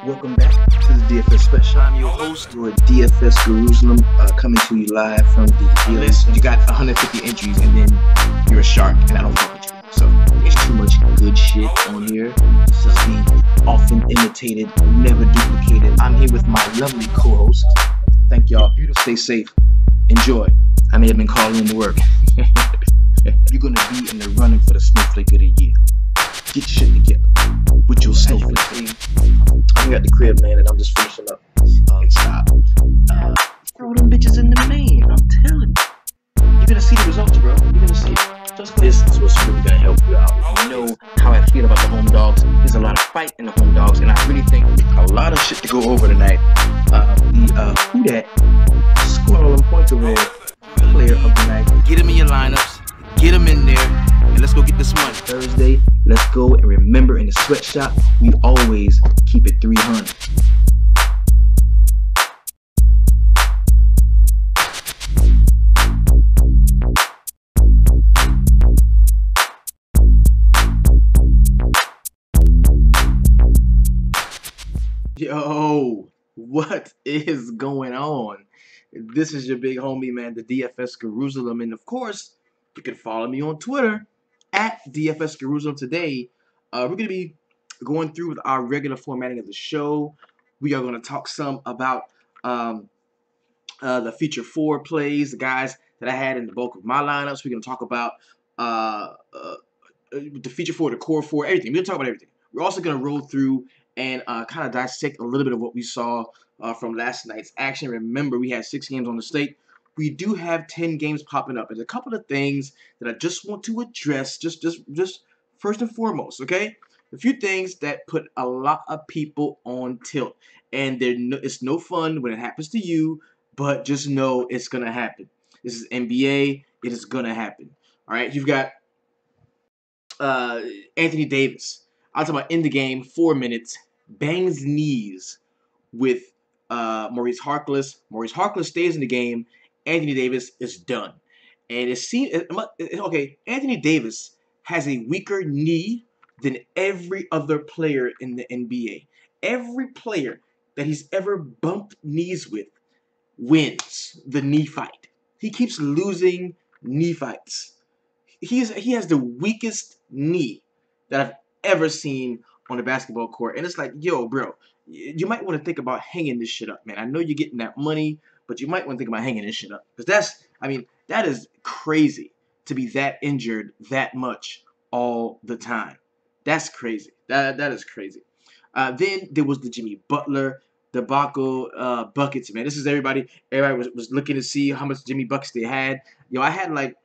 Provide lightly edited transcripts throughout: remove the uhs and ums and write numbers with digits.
Welcome back to the DFS Sweatshop. I'm your host, your DFS Jerusalem, coming to you live from the list. You got 150 entries, and then you're a shark, and I don't fuck with you. So there's too much good shit on here. This is the often imitated, never duplicated. I'm here with my lovely co-host. Thank y'all. Stay safe. Enjoy. I may have been calling in to work. You're gonna be in the running for the Snowflake of the Year. Get your shit together with your snowflake. I'm here at the crib, man, and I'm just finishing up. Stop. Throw them bitches in the main. I'm telling you. You're gonna see the results, bro. You're gonna see it. This is what's really gonna help you out. You know how I feel about the home dogs. There's a lot of fight in the home dogs, and I really think a lot of shit to go over tonight. Who that scored all them points over there? Player of the night. Get him in your lineups. Get him in there. And let's go get this money. Thursday, let's go, and remember, in the sweatshop, we always keep it 300. Yo, what is going on? This is your big homie, man, the DFS Jerusalem, and of course, you can follow me on Twitter at DFS Jerusalem. Today, we're going to be going through with our regular formatting of the show. We are going to talk some about the feature 4 plays, the guys that I had in the bulk of my lineups. We're going to talk about the feature 4, the core 4, everything. We're going to talk about everything. We're also going to roll through and kind of dissect a little bit of what we saw from last night's action. Remember, we had 6 games on the slate. We do have 10 games popping up. There's a couple of things that I just want to address, just first and foremost, okay? A few things that put a lot of people on tilt, and it's no fun when it happens to you, but just know it's gonna happen. This is NBA. It is gonna happen. All right, you've got Anthony Davis. I'll talk about in the game, 4 minutes, bangs knees with Maurice Harkless. Maurice Harkless stays in the game. Anthony Davis is done. And it seems, okay, Anthony Davis has a weaker knee than every other player in the NBA. Every player that he's ever bumped knees with wins the knee fight. He keeps losing knee fights. He has the weakest knee that I've ever seen on the basketball court. And it's like, yo, bro, you might want to think about hanging this shit up, man. I know you're getting that money, but you might want to think about hanging this shit up. Because that is crazy to be that injured that much all the time. That's crazy. That is crazy. Then there was the Jimmy Butler debacle, buckets, man. This is everybody. Everybody was looking to see how much Jimmy buckets they had. Yo, I had like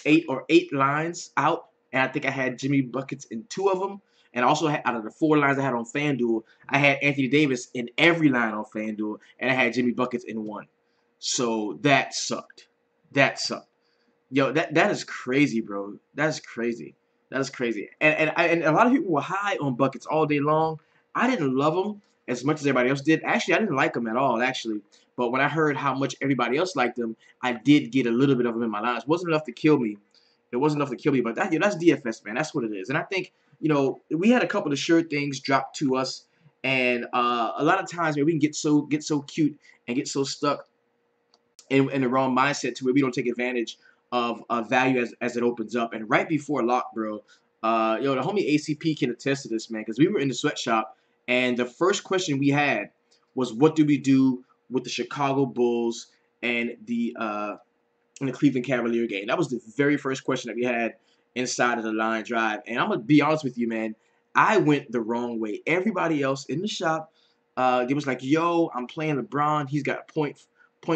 8 lines out, and I think I had Jimmy buckets in 2 of them. And also, out of the 4 lines I had on FanDuel, I had Anthony Davis in every line on FanDuel, and I had Jimmy buckets in 1. So that sucked. That sucked. Yo, that is crazy, bro. That's crazy. That is crazy. And a lot of people were high on buckets all day long. I didn't love them as much as everybody else did. Actually, I didn't like them at all, actually. But when I heard how much everybody else liked them, I did get a little bit of them in my lines. It wasn't enough to kill me. It wasn't enough to kill me. But that's DFS, man. That's what it is. And I think, you know, we had a couple of sure things drop to us. And a lot of times, man, we can get so cute and get so stuck in the wrong mindset to where we don't take advantage of value as it opens up. And right before lock, bro, yo, the homie ACP can attest to this, man, because we were in the sweatshop, and the first question we had was, what do we do with the Chicago Bulls and the Cleveland Cavalier game? That was the very first question that we had inside of the line drive. And I'm going to be honest with you, man, I went the wrong way. Everybody else in the shop, they was like, yo, I'm playing LeBron. He's got point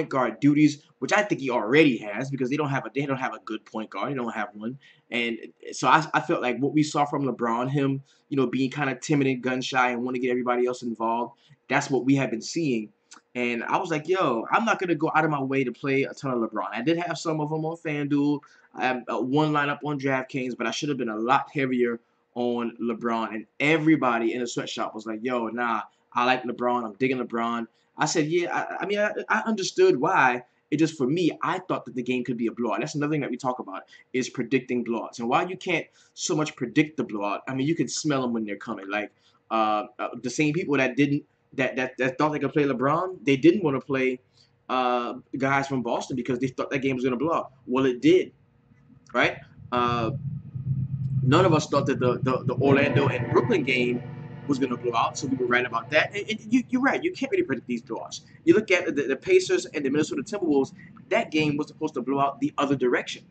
guard duties, which I think he already has, because they don't have a good point guard. They don't have one. And so I felt like what we saw from LeBron, him, you know, being kind of timid and gun shy and want to get everybody else involved, that's what we have been seeing. And I was like, yo, I'm not going to go out of my way to play a ton of LeBron. I did have some of them on FanDuel. I have one lineup on DraftKings, but I should have been a lot heavier on LeBron. And everybody in the sweatshop was like, yo, nah, I like LeBron. I'm digging LeBron. I said, yeah, I mean, I understood why. It just, for me, I thought that the game could be a blowout. That's another thing that we talk about, is predicting blowouts. And while you can't so much predict the blowout, I mean, you can smell them when they're coming. Like, the same people that didn't that thought they could play LeBron. They didn't want to play guys from Boston because they thought that game was going to blow out. Well, it did, right? Uh, None of us thought that the Orlando and Brooklyn game was going to blow out, so we were right about that. And you're right. You can't really predict these blowouts. You look at the Pacers and the Minnesota Timberwolves. That game was supposed to blow out the other direction.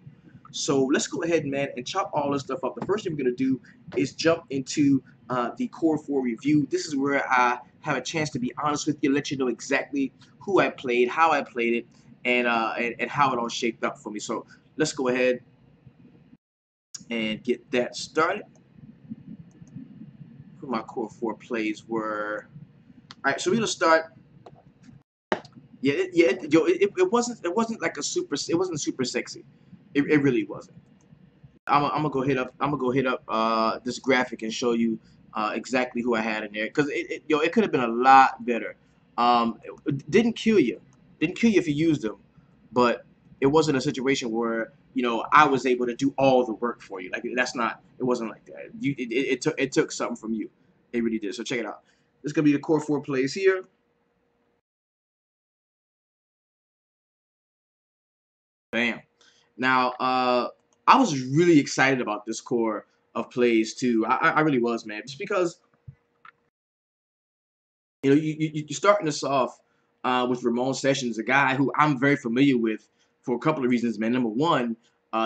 So let's go ahead, man, and chop all this stuff up. The first thing we're going to do is jump into the Core 4 review. This is where I have a chance to be honest with you, let you know exactly who I played, how I played it, and how it all shaped up for me. So let's go ahead and get that started. Who my Core 4 plays were. All right, so we're going to start. Yeah, it wasn't like a super. It wasn't super sexy. It really wasn't. I'm gonna go hit up. I'm gonna go hit up this graphic and show you exactly who I had in there because it could have been a lot better. It didn't kill you. Didn't kill you if you used them, but it wasn't a situation where I was able to do all the work for you. Like that's not. It wasn't like that. It took something from you. It really did. So check it out. This is gonna be the core 4 plays here. Bam. Now, I was really excited about this core of plays too. I really was, man, just because you're starting this off with Ramon Sessions, a guy who I'm very familiar with for a couple of reasons, man. Number one,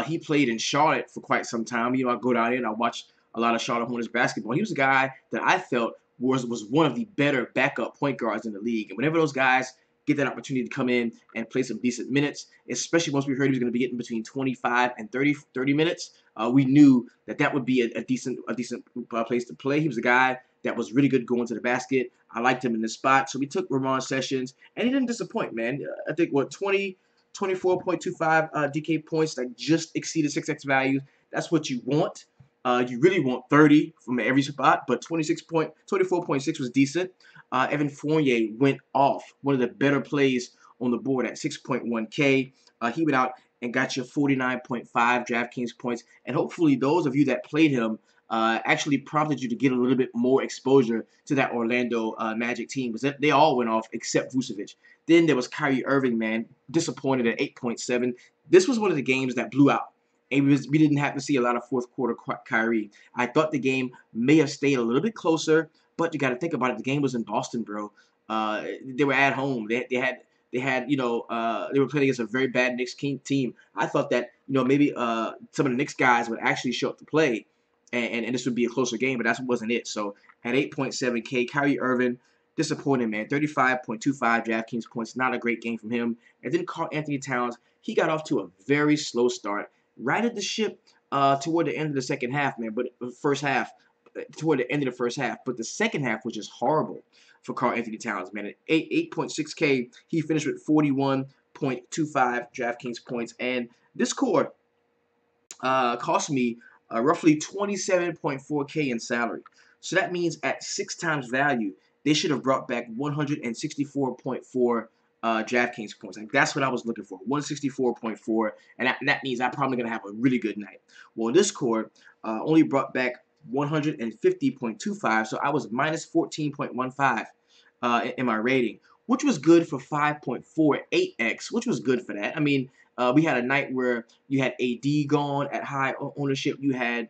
he played in Charlotte for quite some time. I go down there and I watch a lot of Charlotte Hornets basketball. He was a guy that I felt was one of the better backup point guards in the league. And whenever those guys get that opportunity to come in and play some decent minutes, especially once we heard he was going to be getting between 25 and 30 minutes, we knew that would be a decent place to play. He was a guy that was really good going to the basket. I liked him in this spot. So we took Ramon Sessions, and he didn't disappoint, man. I think, 24.25 DK points, like just exceeded 6x values. That's what you want. You really want 30 from every spot, but 24.6 was decent. Evan Fournier went off. One of the better plays on the board at 6.1K. He went out and got you 49.5 DraftKings points. And hopefully those of you that played him actually prompted you to get a little bit more exposure to that Orlando Magic team, because they all went off except Vucevic. Then there was Kyrie Irving, man, disappointed at 8.7. This was one of the games that blew out. And we didn't have to see a lot of fourth quarter Kyrie. I thought the game may have stayed a little bit closer, but you got to think about it. The game was in Boston, bro. They were at home. They were playing against a very bad Knicks team. I thought that maybe some of the Knicks guys would actually show up to play, and this would be a closer game, but that wasn't it. So at 8.7K, Kyrie Irving, disappointing, man. 35.25 DraftKings points, not a great game from him. And then Karl Anthony Towns, he got off to a very slow start. Righted the ship toward the end of the second half, man. But toward the end of the first half. But the second half was just horrible for Karl Anthony Towns, man. At 8.6K, he finished with 41.25 DraftKings points. And this core cost me roughly 27.4K in salary. So that means at 6 times value, they should have brought back 164.4 DraftKings points. Like that's what I was looking for, 164.4, and that means I'm probably gonna have a really good night. Well, this core only brought back 150.25, so I was minus 14.15 in my rating, which was good for 5.48x, which was good for that. I mean, we had a night where you had AD gone at high ownership, you had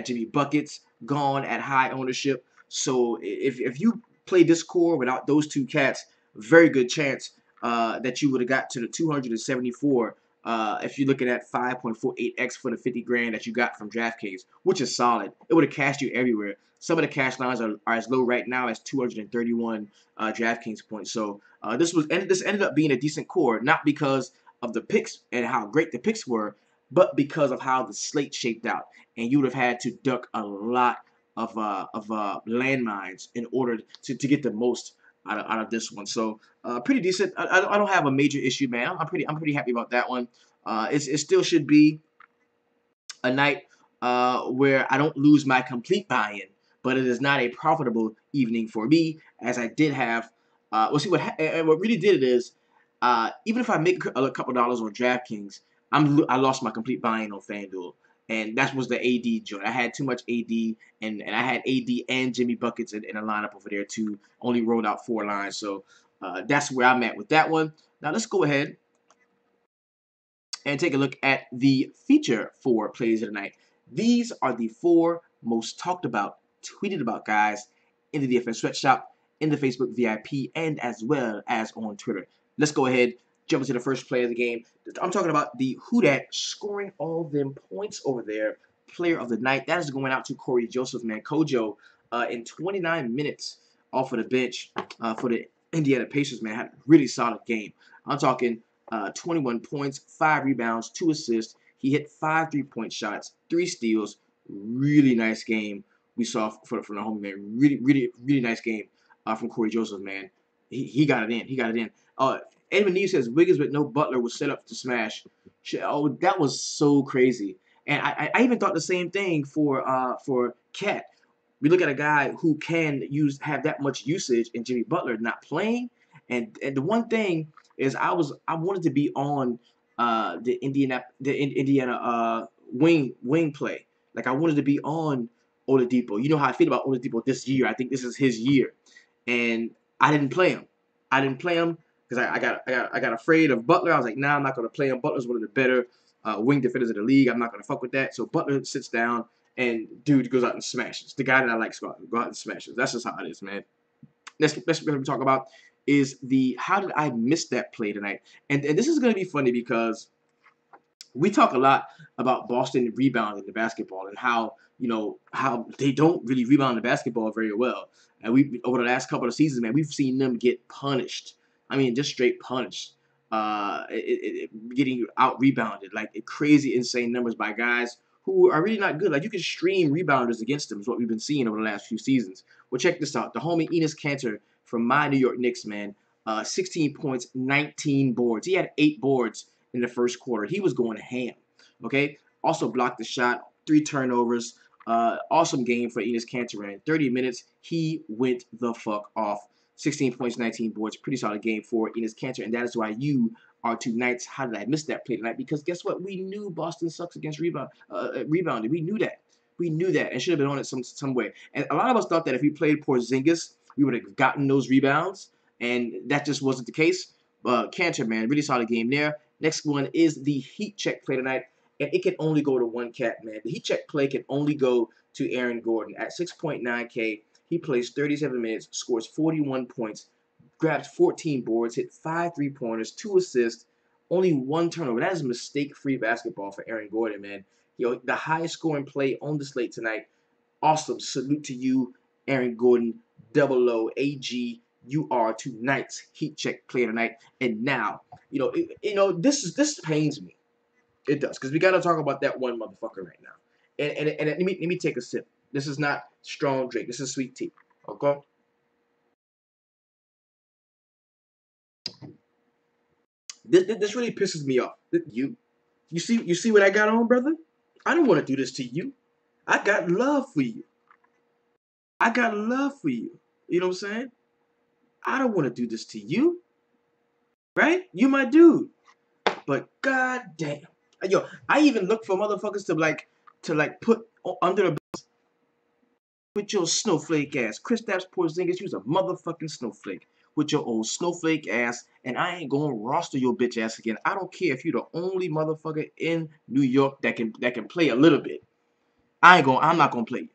Jimmy Buckets gone at high ownership. So if you play this core without those two cats, very good chance that you would have got to the 274 if you're looking at 5.48x for the 50 grand that you got from DraftKings, which is solid. It would have cashed you everywhere. Some of the cash lines are as low right now as 231 DraftKings points. So this ended up being a decent core, not because of the picks and how great the picks were, but because of how the slate shaped out. And you would have had to duck a lot of landmines in order to get the most out of this one. So pretty decent. I don't have a major issue, man. I'm pretty happy about that one. It still should be a night where I don't lose my complete buy-in, but it is not a profitable evening for me, as I did have. We'll see what really did it is, even if I make a couple dollars on DraftKings, I lost my complete buy-in on FanDuel. and that was the AD joint. I had too much AD, and I had AD and Jimmy buckets in a lineup over there too. Only rolled out 4 lines, so that's where I'm at with that one. Now let's go ahead and take a look at the feature for plays of the night. These are the 4 most talked about, tweeted about guys in the DFS Sweatshop, in the Facebook VIP, and as well as on Twitter. Let's go ahead, jump into the first play of the game. I'm talking about the Who Dat scoring all them points over there. Player of the night. That is going out to Corey Joseph, man. Kojo in 29 minutes off of the bench for the Indiana Pacers, man. Had a really solid game. I'm talking 21 points, 5 rebounds, 2 assists. He hit 5 3-point shots, 3 steals. Really nice game we saw from the homie, man. Really nice game from Corey Joseph, man. He got it in. He got it in. Edmund Neves says Wiggins with no Butler was set up to smash. Oh, that was so crazy. And I even thought the same thing for Cat. We look at a guy who can have that much usage and Jimmy Butler not playing. And the one thing is I wanted to be on the Indiana wing play. Like I wanted to be on Oladipo. You know how I feel about Oladipo this year. I think this is his year, and I didn't play him. I didn't play him because I got afraid of Butler. I was like, nah, I'm not gonna play him. Butler's one of the better wing defenders of the league. I'm not gonna fuck with that. So Butler sits down and dude goes out and smashes. The guy that I like go out and smashes. That's just how it is, man. Next what we talk about is how did I miss that play tonight? And this is gonna be funny because we talk a lot about Boston rebounding the basketball and how they don't really rebound the basketball very well. And we over the last couple of seasons, man, we've seen them get punished. I mean, just straight punished. Getting out rebounded like crazy, insane numbers by guys who are really not good. Like you can stream rebounders against them is what we've been seeing over the last few seasons. Well, check this out. The homie Enes Kanter from my New York Knicks, man, 16 points, 19 boards. He had 8 boards in the first quarter. He was going ham. Okay. Also blocked the shot, 3 turnovers. Awesome game for Enes Kanter. In 30 minutes, he went the fuck off. 16 points, 19 boards. Pretty solid game for Enes Kanter, and that is why you are tonight's. How did I miss that play tonight? Because guess what? We knew Boston sucks against rebounding. We knew that. We knew that and should have been on it some way. And a lot of us thought that if we played Porzingis, we would have gotten those rebounds, and that just wasn't the case. Kanter, man, really solid game there. Next one is the heat check play tonight, and it can only go to one cat, man. The heat check play can only go to Aaron Gordon at 6.9K. He plays 37 minutes, scores 41 points, grabs 14 boards, hit 5 3-pointers, 2 assists, only 1 turnover. That is mistake-free basketball for Aaron Gordon, man. The highest scoring play on the slate tonight. Awesome. Salute to you, Aaron Gordon. Double O AG. You are tonight's heat check play tonight. And now, this pains me. It does, because we got to talk about that one motherfucker right now. And let me take a sip. This is not strong drink. This is sweet tea. Okay? This really pisses me off. You see what I got on, brother? I don't want to do this to you. I got love for you. I got love for you. You know what I'm saying? I don't want to do this to you. Right? You my dude. But god damn. Yo, I even look for motherfuckers to put under the with your snowflake ass. Kristaps Porzingis, you's a motherfucking snowflake with your old snowflake ass, and I ain't gonna roster your bitch ass again. I don't care if you're the only motherfucker in New York that can play a little bit. I'm not gonna play you.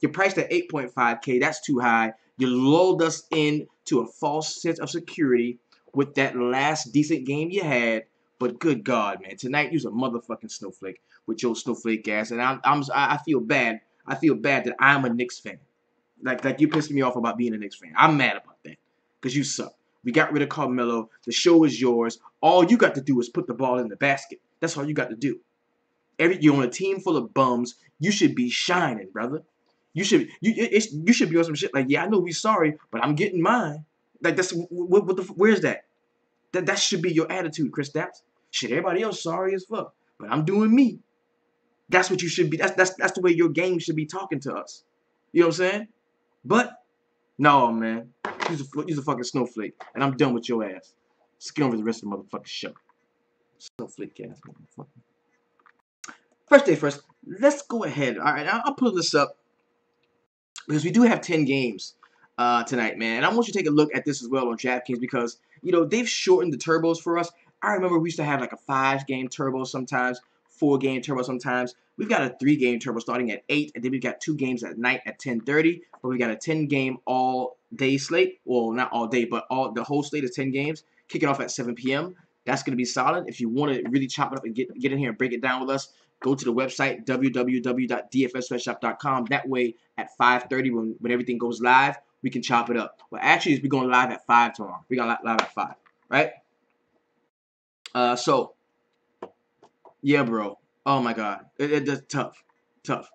You're priced at 8.5K. That's too high. You lulled us into a false sense of security with that last decent game you had. But good God, man, tonight you's a motherfucking snowflake with your snowflake ass, and I feel bad. I feel bad that I'm a Knicks fan. Like you pissed me off about being a Knicks fan. I'm mad about that because you suck. We got rid of Carmelo. The show is yours. All you got to do is put the ball in the basket. That's all you got to do. You're on a team full of bums. You should be shining, brother. You should be on some shit like, yeah, I know we sorry, but I'm getting mine. Like that's where's that? That should be your attitude, Kristaps. Shit, everybody else sorry as fuck, but I'm doing me. That's what you should be. That's the way your game should be talking to us. You know what I'm saying? But no, man, you's a fucking snowflake, and I'm done with your ass. Let's get over the rest of the motherfucking show. Snowflake ass motherfucker. first day first, let's go ahead. All right, I'll pull this up because we do have 10 games tonight, man. And I want you to take a look at this as well on DraftKings because, you know, they've shortened the turbos for us. I remember we used to have like a 5-game turbo sometimes, 4-game turbo sometimes. We've got a 3-game turbo starting at 8, and then we've got 2 games at night at 10:30. But we got a 10-game all-day slate. Well, not all day, but the whole slate is 10 games, kicking off at 7 p.m. That's going to be solid. If you want to really chop it up and get in here and break it down with us, go to the website, www.dfssweatshop.com. That way, at 5:30, when everything goes live, we can chop it up. Well, actually, we're going live at 5 tomorrow. We're going live at 5, right? So, yeah, bro. Oh, my God. It's tough. Tough.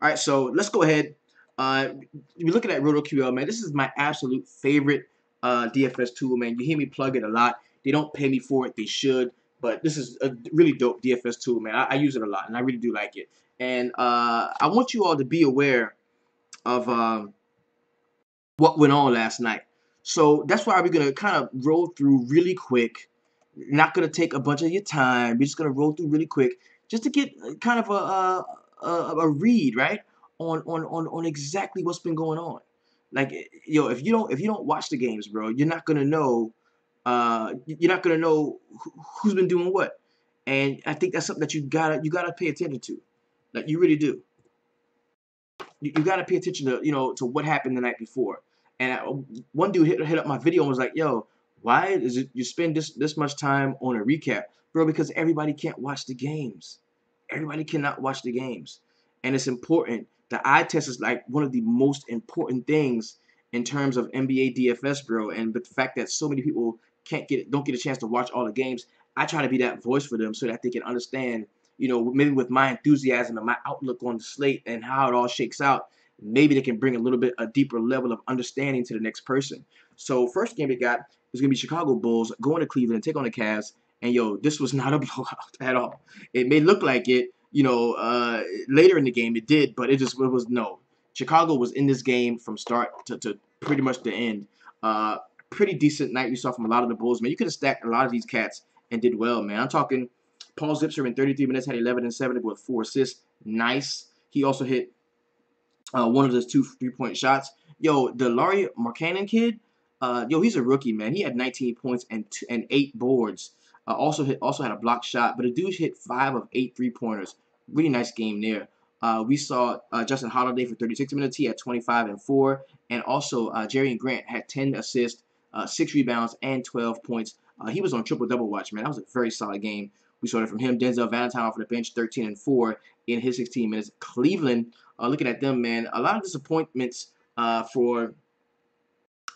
All right, so let's go ahead. We're looking at RotoQL, man. This is my absolute favorite DFS tool, man. You hear me plug it a lot. They don't pay me for it. They should. But this is a really dope DFS tool, man. I use it a lot, and I really do like it. And I want you all to be aware of what went on last night. So that's why we're going to kind of roll through really quick. Not going to take a bunch of your time. We're just going to roll through really quick just to get kind of a read, right, on exactly what's been going on. Like, yo, if you don't watch the games, bro, you're not going to know who's been doing what. And I think that's something that you gotta pay attention to. Like, you really do. You got to pay attention to to what happened the night before. And one dude hit up my video and was like, "Yo, why is it you spend this much time on a recap, bro? Because everybody can't watch the games. Everybody cannot watch the games, and it's important. The eye test is like one of the most important things in terms of NBA DFS, bro. And but the fact that so many people don't get a chance to watch all the games, I try to be that voice for them so that they can understand, maybe with my enthusiasm and my outlook on the slate and how it all shakes out, maybe they can bring a deeper level of understanding to the next person. So first game we got is gonna be Chicago Bulls going to Cleveland and take on the Cavs. And yo, this was not a blowout at all. It may look like it, later in the game it did, but it was no. Chicago was in this game from start to pretty much the end. Pretty decent night we saw from a lot of the Bulls, man. You could have stacked a lot of these cats and did well, man. I'm talking Paul Zipser in 33 minutes had 11 and 7 with 4 assists. Nice. He also hit one of his 2 3-point shots. Yo, the Larry Markkanen kid, he's a rookie, man. He had 19 points and 8 boards. Also had a block shot, but the dude hit 5 of 8 3-pointers. Really nice game there. We saw Justin Holiday for 36 minutes. He had 25 and 4, and also Jerry Grant had 10 assists, 6 rebounds, and 12 points. He was on triple-double watch, man. That was a very solid game. We saw it from him. Denzel Valentine off the bench, 13 and 4 in his 16 minutes. Cleveland, looking at them, man, a lot of disappointments for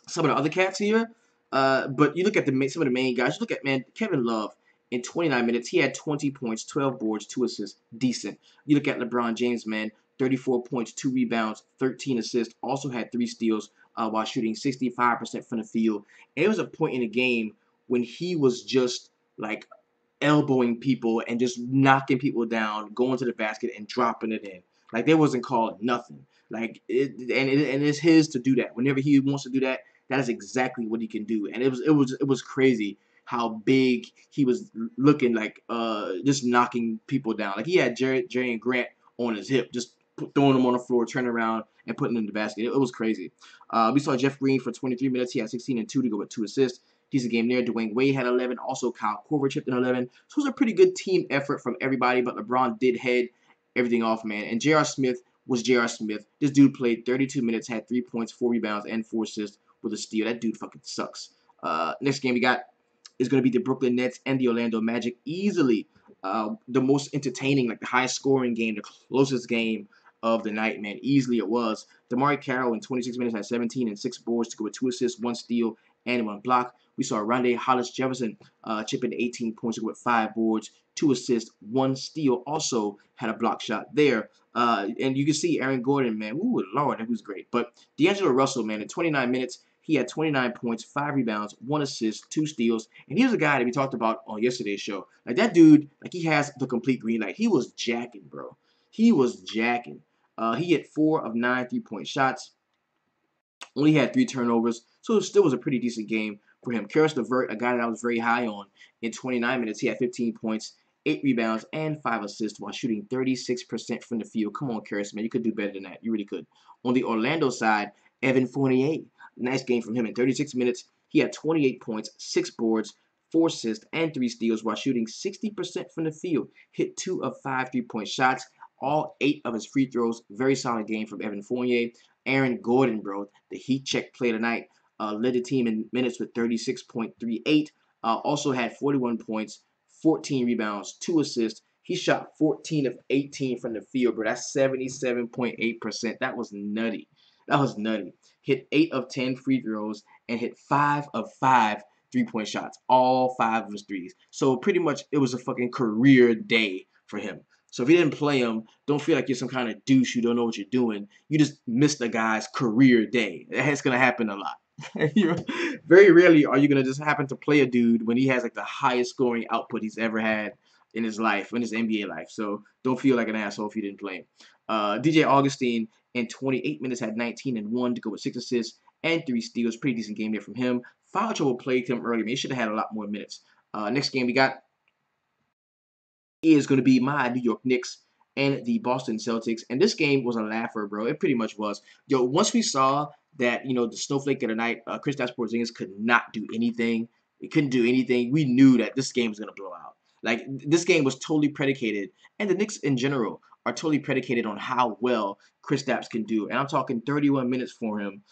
some of the other cats here. But you look at some of the main guys. You look at, man, Kevin Love in 29 minutes. He had 20 points, 12 boards, 2 assists. Decent. You look at LeBron James, man, 34 points, 2 rebounds, 13 assists. Also had 3 steals while shooting 65% from the field. And it was a point in the game when he was just like elbowing people and just knocking people down, going to the basket and dropping it in. Like, they wasn't calling nothing. Like, and it's his to do that. Whenever he wants to do that, that is exactly what he can do. And it was crazy how big he was looking, like just knocking people down. Like, he had Jerry and Grant on his hip, just throwing them on the floor, turning around and putting them in the basket. It was crazy. We saw Jeff Green for 23 minutes. He had 16 and 2 to go with 2 assists. Decent game there. Dwayne Wade had 11. Also, Kyle Korver chipped in 11. So it was a pretty good team effort from everybody, but LeBron did head everything off, man. And J.R. Smith was J.R. Smith. This dude played 32 minutes, had 3 points, 4 rebounds, and 4 assists with a steal. That dude fucking sucks. Next game we got is going to be the Brooklyn Nets and the Orlando Magic. Easily the most entertaining, like the highest scoring game, the closest game of the night, man. Easily it was. DeMar Carroll in 26 minutes had 17 and 6 boards to go with 2 assists, 1 steal, and 1 block. We saw Rondé Hollis-Jefferson chip in 18 points with 5 boards, 2 assists, 1 steal. Also had a block shot there. And you can see Aaron Gordon, man. Ooh, Lord, that was great. But D'Angelo Russell, man, in 29 minutes, he had 29 points, 5 rebounds, 1 assist, 2 steals. And he was a guy that we talked about on yesterday's show. Like, that dude, like, he has the complete green light. He was jacking, bro. He was jacking. He hit 4 of 9 3-point shots. Only had 3 turnovers. So it still was a pretty decent game for him. Karis LeVert, a guy that I was very high on, in 29 minutes, he had 15 points, 8 rebounds, and 5 assists while shooting 36% from the field. Come on, Coarse, man. You could do better than that. You really could. On the Orlando side, Evan Fournier. Nice game from him in 36 minutes. He had 28 points, 6 boards, 4 assists, and 3 steals while shooting 60% from the field. Hit 2 of 5 3-point shots, all 8 of his free throws. Very solid game from Evan Fournier. Aaron Gordon, bro, the heat check play tonight, led the team in minutes with 36.38. Also had 41 points, 14 rebounds, 2 assists. He shot 14 of 18 from the field, bro. That's 77.8%. That was nutty. That was nutty. Hit 8 of 10 free throws and hit 5 of 5 3-point shots. All 5 of his threes. So pretty much it was a fucking career day for him. So if you didn't play him, don't feel like you're some kind of douche who don't know what you're doing. You just missed a guy's career day. That's going to happen a lot. Very rarely are you going to just happen to play a dude when he has like the highest scoring output he's ever had in his life, in his NBA life. So don't feel like an asshole if you didn't play him. DJ Augustine in 28 minutes had 19 and 1 to go with 6 assists and 3 steals. Pretty decent game there from him. Foul trouble plagued him early. Man, he should have had a lot more minutes. Next game we got is going to be my New York Knicks and the Boston Celtics. And this game was a laugher, bro. It pretty much was. Yo, once we saw that, the snowflake of the night, Kristaps Porzingis could not do anything. He couldn't do anything. We knew that this game was going to blow out. Like, this game was totally predicated, and the Knicks in general are totally predicated on how well Kristaps can do. And I'm talking 31 minutes for him.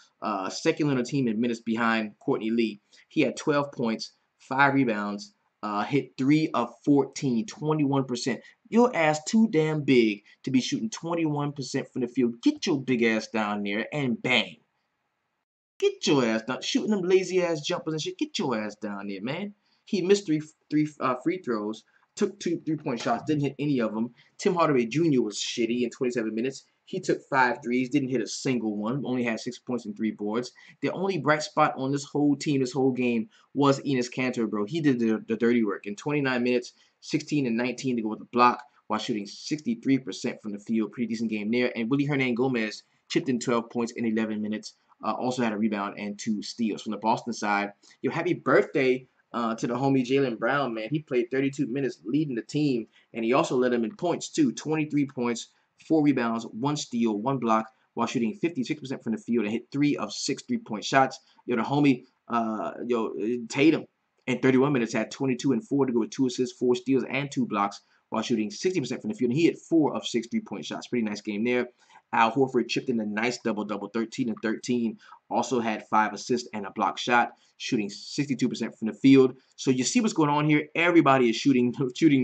Second on the team in minutes behind Courtney Lee. He had 12 points, 5 rebounds, hit 3 of 14, 21%. Your ass too damn big to be shooting 21% from the field. Get your big ass down there and bang. Get your ass down. Shooting them lazy ass jumpers and shit. Get your ass down there, man. He missed three free throws. Took 2 3-point shots. Didn't hit any of them. Tim Hardaway Jr. was shitty in 27 minutes. He took 5 threes. Didn't hit a single one. Only had 6 points and 3 boards. The only bright spot on this whole team, this whole game, was Enes Kanter, bro. He did the dirty work. In 29 minutes, 16 and 19 to go with the block while shooting 63% from the field. Pretty decent game there. And Willie Hernangomez chipped in 12 points in 11 minutes. Also had a rebound and 2 steals. From the Boston side, yo, happy birthday to the homie Jaylen Brown, man. He played 32 minutes leading the team, and he also led them in points, too. 23 points, 4 rebounds, 1 steal, 1 block, while shooting 56% from the field and hit 3 of 6 3-point shots. Yo, the homie, Tatum, in 31 minutes had 22 and 4 to go with 2 assists, 4 steals, and 2 blocks, while shooting 60% from the field. And he hit 4 of 6 3-point shots. Pretty nice game there. Al Horford chipped in a nice double-double, 13 and 13. Also had 5 assists and a block shot, shooting 62% from the field. So you see what's going on here. Everybody is shooting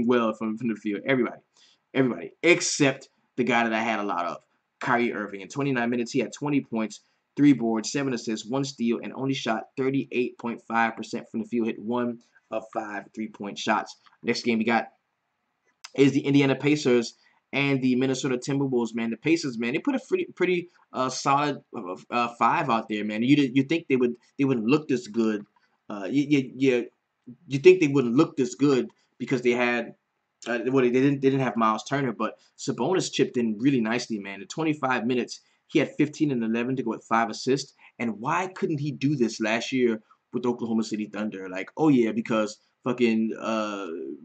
well from the field. Everybody, except the guy that I had a lot of, Kyrie Irving. In 29 minutes, he had 20 points, 3 boards, 7 assists, 1 steal, and only shot 38.5% from the field. Hit 1 of 5 3-point shots. Next game we got is the Indiana Pacers and the Minnesota Timberwolves, man. The Pacers, man, they put a pretty solid 5 out there, man. You think they wouldn't look this good? You think they wouldn't look this good because they had they didn't have Miles Turner, but Sabonis chipped in really nicely, man. In 25 minutes, he had 15 and 11 to go with 5 assists. And why couldn't he do this last year with Oklahoma City Thunder? Like, oh yeah, because fucking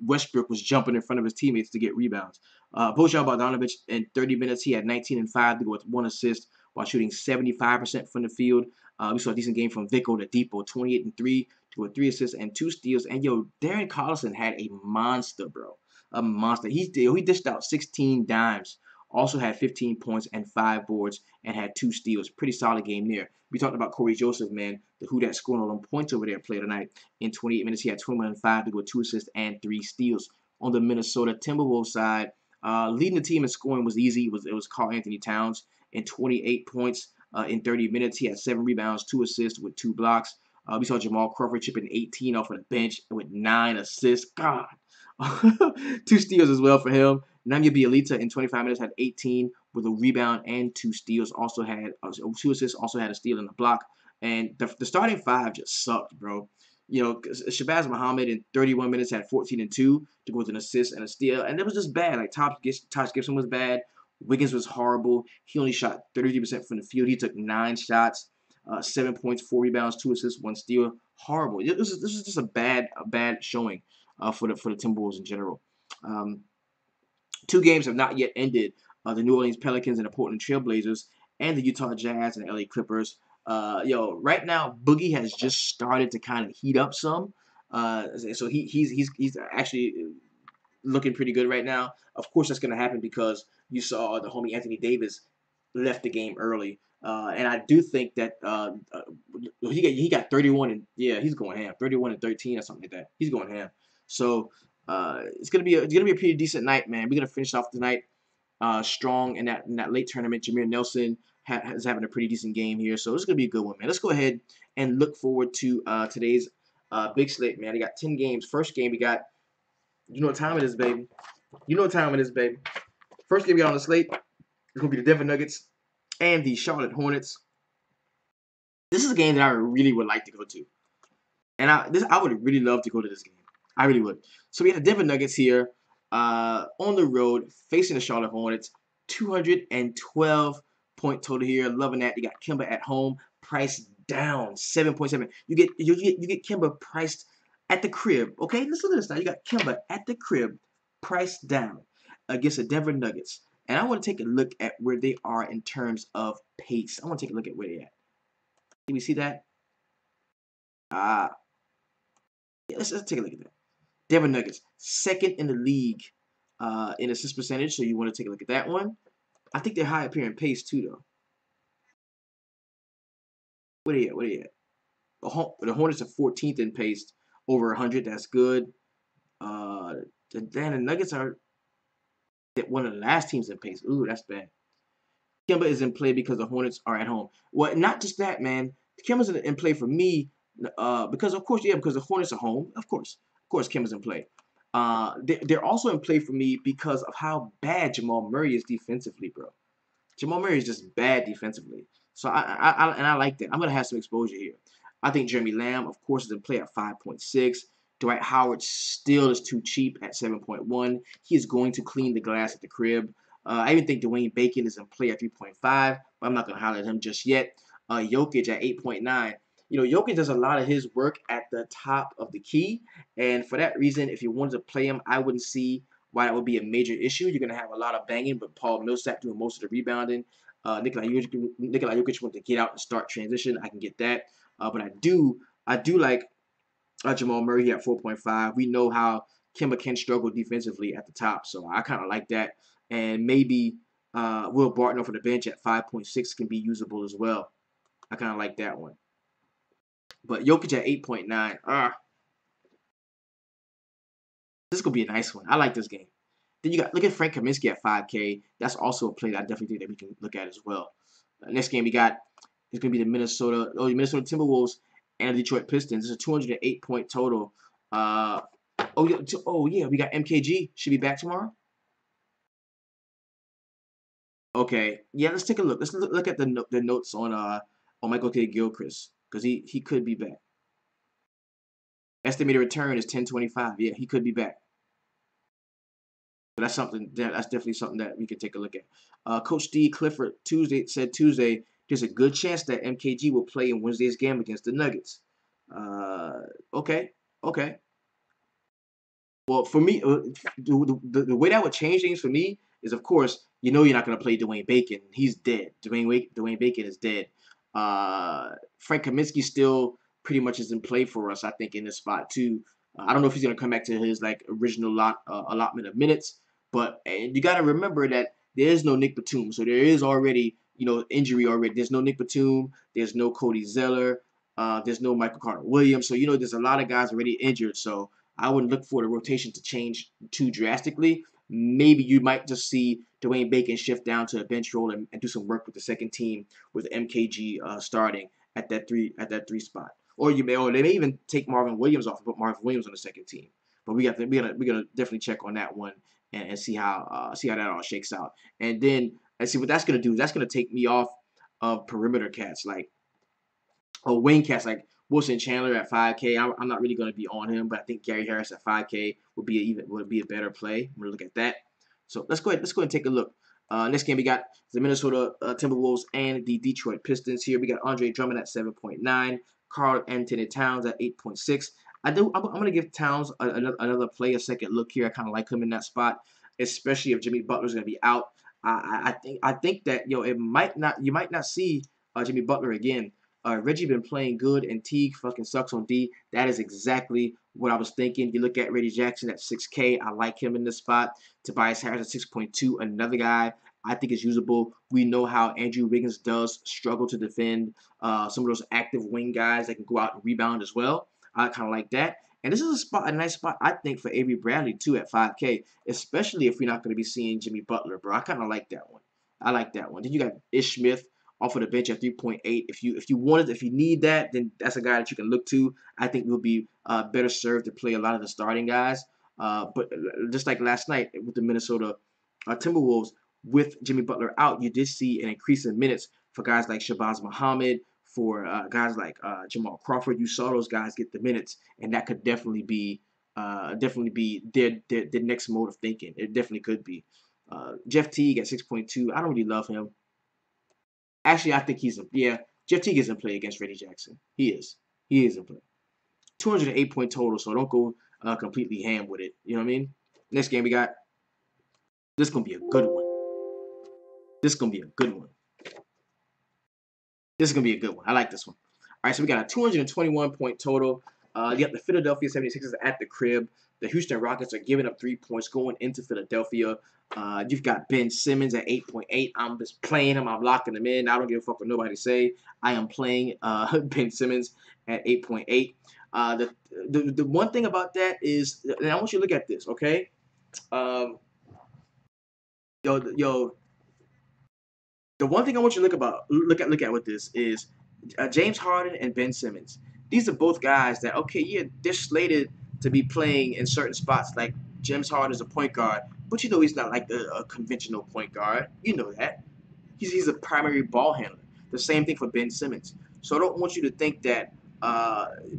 Westbrook was jumping in front of his teammates to get rebounds. Bojan Bogdanovic in 30 minutes, he had 19 and 5 to go with 1 assist while shooting 75% from the field. We saw a decent game from Vic Oladipo, 28 and 3 to go with 3 assists and 2 steals. And yo, Darren Collison had a monster, bro. A monster. He dished out 16 dimes. Also had 15 points and 5 boards and had 2 steals. Pretty solid game there. We talked about Corey Joseph, man, the who that scoring all them points over there played tonight. In 28 minutes, he had 21 and 5 to go with 2 assists and 3 steals. On the Minnesota Timberwolves side, leading the team in scoring was easy. It was Karl Anthony Towns in 28 points in 30 minutes. He had 7 rebounds, 2 assists with 2 blocks. We saw Jamal Crawford chipping 18 off of the bench with 9 assists. God. 2 steals as well for him. Nemanja Bjelica in 25 minutes had 18 with a rebound and 2 steals. Also had 2 assists. Also had a steal and a block. And the starting 5 just sucked, bro. Shabazz Muhammad in 31 minutes had 14 and 2 to go with an assist and a steal. And it was just bad. Like Taj Gibson was bad. Wiggins was horrible. He only shot 33% from the field. He took 9 shots, 7 points, 4 rebounds, 2 assists, 1 steal. Horrible. This is just a bad showing for the Timberwolves in general. Um, Two games have not yet ended. The New Orleans Pelicans and the Portland Trailblazers, and the Utah Jazz and the LA Clippers. Right now Boogie has just started to kind of heat up some. So he's actually looking pretty good right now. Of course, that's going to happen because you saw the homie Anthony Davis left the game early. And I do think that he got 31 and yeah, he's going ham. 31 and 13 or something like that. He's going ham. So it's gonna be a pretty decent night, man. We're gonna finish off the night strong in that late tournament. Jameer Nelson is having a pretty decent game here, so it's gonna be a good one, man. Let's go ahead and look forward to today's big slate, man. They got 10 games. First game we got. You know what time it is, baby. You know what time it is, baby. First game we got on the slate is gonna be the Denver Nuggets and the Charlotte Hornets. This is a game that I really would like to go to. And I would really love to go to this game. I really would. So we have the Denver Nuggets here on the road facing the Charlotte Hornets. 212-point total here. Loving that. You got Kemba at home, priced down 7.7. You get Kemba priced at the crib. Okay, let's look at this now. You got Kemba at the crib, priced down against the Denver Nuggets. And I want to take a look at where they are in terms of pace. I want to take a look at where they're at. Can we see that? Yeah, let's take a look at that. Denver Nuggets, second in the league in assist percentage, so you want to take a look at that one. I think they're high up here in pace too, though. What are you at? What are you at? The Hornets are 14th in pace, over 100. That's good. The Nuggets are one of the last teams in pace. Ooh, that's bad. Kemba is in play because the Hornets are at home. Well, not just that, man. Kemba's in play for me because, of course, because the Hornets are home. Of course, Kemba's in play. They're also in play for me because of how bad Jamal Murray is defensively, bro. Jamal Murray is just bad defensively. So I like that. I'm gonna have some exposure here. I think Jeremy Lamb, of course, is in play at 5.6. Dwight Howard still is too cheap at 7.1. He is going to clean the glass at the crib. I even think Dwayne Bacon is in play at 3.5, but I'm not gonna highlight him just yet. Jokic at 8.9. Jokic does a lot of his work at the top of the key, and for that reason, if you wanted to play him, I wouldn't see why that would be a major issue. You're going to have a lot of banging, but Paul Millsap doing most of the rebounding. Nikola Jokic wants to get out and start transition. I can get that. But I do like Jamal Murray at 4.5. We know how Kemba can struggle defensively at the top, so I kind of like that. And maybe Will Barton off of the bench at 5.6 can be usable as well. I kind of like that one. But Jokic at 8.9. This is gonna be a nice one. I like this game. Then you got look at Frank Kaminsky at 5K. That's also a play that I definitely think that we can look at as well. Next game we got is gonna be the Minnesota Timberwolves and the Detroit Pistons. It's a 208-point total. Yeah, we got MKG. Should be back tomorrow. Okay, yeah, let's take a look. Let's look at the notes on Michael K. Gilchrist because he could be back. Estimated return is 10.25. Yeah, he could be back. So that's definitely something that we can take a look at. Coach D. Clifford said Tuesday there's a good chance that MKG will play in Wednesday's game against the Nuggets. Okay. Well, for me, the way that would change things for me is, of course, you're not going to play Dwayne Bacon. He's dead. Dwayne Bacon is dead. Frank Kaminsky still pretty much is in play for us, I think, in this spot too. I don't know if he's going to come back to his original allotment of minutes, but you got to remember that there is no Nick Batum, so there is already injury already. There's no Nick Batum. There's no Cody Zeller. There's no Michael Carter Williams. So there's a lot of guys already injured. So I wouldn't look for the rotation to change too drastically. Maybe you might just see Dwayne Bacon shift down to a bench role and do some work with the second team with MKG starting at that three spot. Or they may even take Marvin Williams off and put Marvin Williams on the second team. But we're gonna definitely check on that one and see how that all shakes out. And then let's see what that's gonna do. That's gonna take me off of perimeter cats like wing cats like Wilson Chandler at 5K. I'm not really going to be on him, but I think Gary Harris at 5K would be a better play. We're gonna look at that. So let's go ahead and take a look. Next game we got the Minnesota Timberwolves and the Detroit Pistons. Here we got Andre Drummond at 7.9, Karl Anthony Towns at 8.6. I'm gonna give Towns another play, a second look here. I kind of like him in that spot, especially if Jimmy Butler's gonna be out. I think that you might not see Jimmy Butler again. Reggie been playing good, and Teague fucking sucks on D. That is exactly what I was thinking. You look at Reggie Jackson at 6K. I like him in this spot. Tobias Harris at 6.2, another guy I think is usable. We know how Andrew Wiggins does struggle to defend some of those active wing guys that can go out and rebound as well. I kind of like that. And this is a nice spot, I think, for Avery Bradley, too, at 5K, especially if we're not going to be seeing Jimmy Butler, bro. I kind of like that one. I like that one. Then you got Ish Smith off of the bench at 3.8. If you need that, then that's a guy that you can look to. I think will be better served to play a lot of the starting guys. But just like last night with the Minnesota Timberwolves, with Jimmy Butler out, you did see an increase in minutes for guys like Shabazz Muhammad, for guys like Jamal Crawford. You saw those guys get the minutes, and that could definitely be their next mode of thinking. It definitely could be. Jeff Teague at 6.2. I don't really love him. Actually, I think Jeff Teague is in play against Reggie Jackson. He is. He is in play. 208 point total, so don't go completely ham with it. You know what I mean? Next game we got. This is gonna be a good one. This is gonna be a good one. This is going to be a good one. I like this one. All right, so we got a 221 point total. You got the Philadelphia 76ers at the crib. The Houston Rockets are giving up 3 points going into Philadelphia. You've got Ben Simmons at 8.8. I'm just playing him. I'm locking him in. I don't give a fuck what nobody say. I am playing Ben Simmons at 8.8. The one thing about that is, and I want you to look at this, okay? Yo, the one thing I want you to look at with this is James Harden and Ben Simmons. These are both guys that, okay, yeah, they're slated to be playing in certain spots. Like James Harden is a point guard, but you know he's not like a conventional point guard. You know that. He's a primary ball handler. The same thing for Ben Simmons. So I don't want you to think that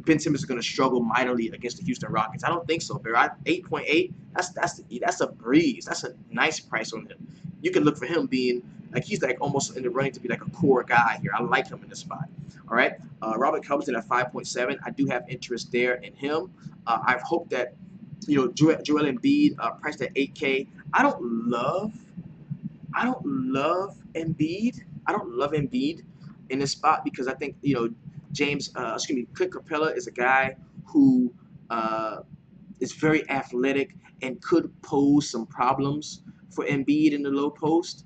Ben Simmons is going to struggle mightily against the Houston Rockets. I don't think so. But 8.8, that's a breeze. That's a nice price on him. You can look for him being like he's like almost in the running to be like a core guy here. I like him in this spot. All right, Robert Covington at 5.7. I do have interest there in him. I hope that Joel Embiid priced at 8K. I don't love Embiid. I don't love Embiid in this spot because I think Clint Capella is a guy who is very athletic and could pose some problems for Embiid in the low post.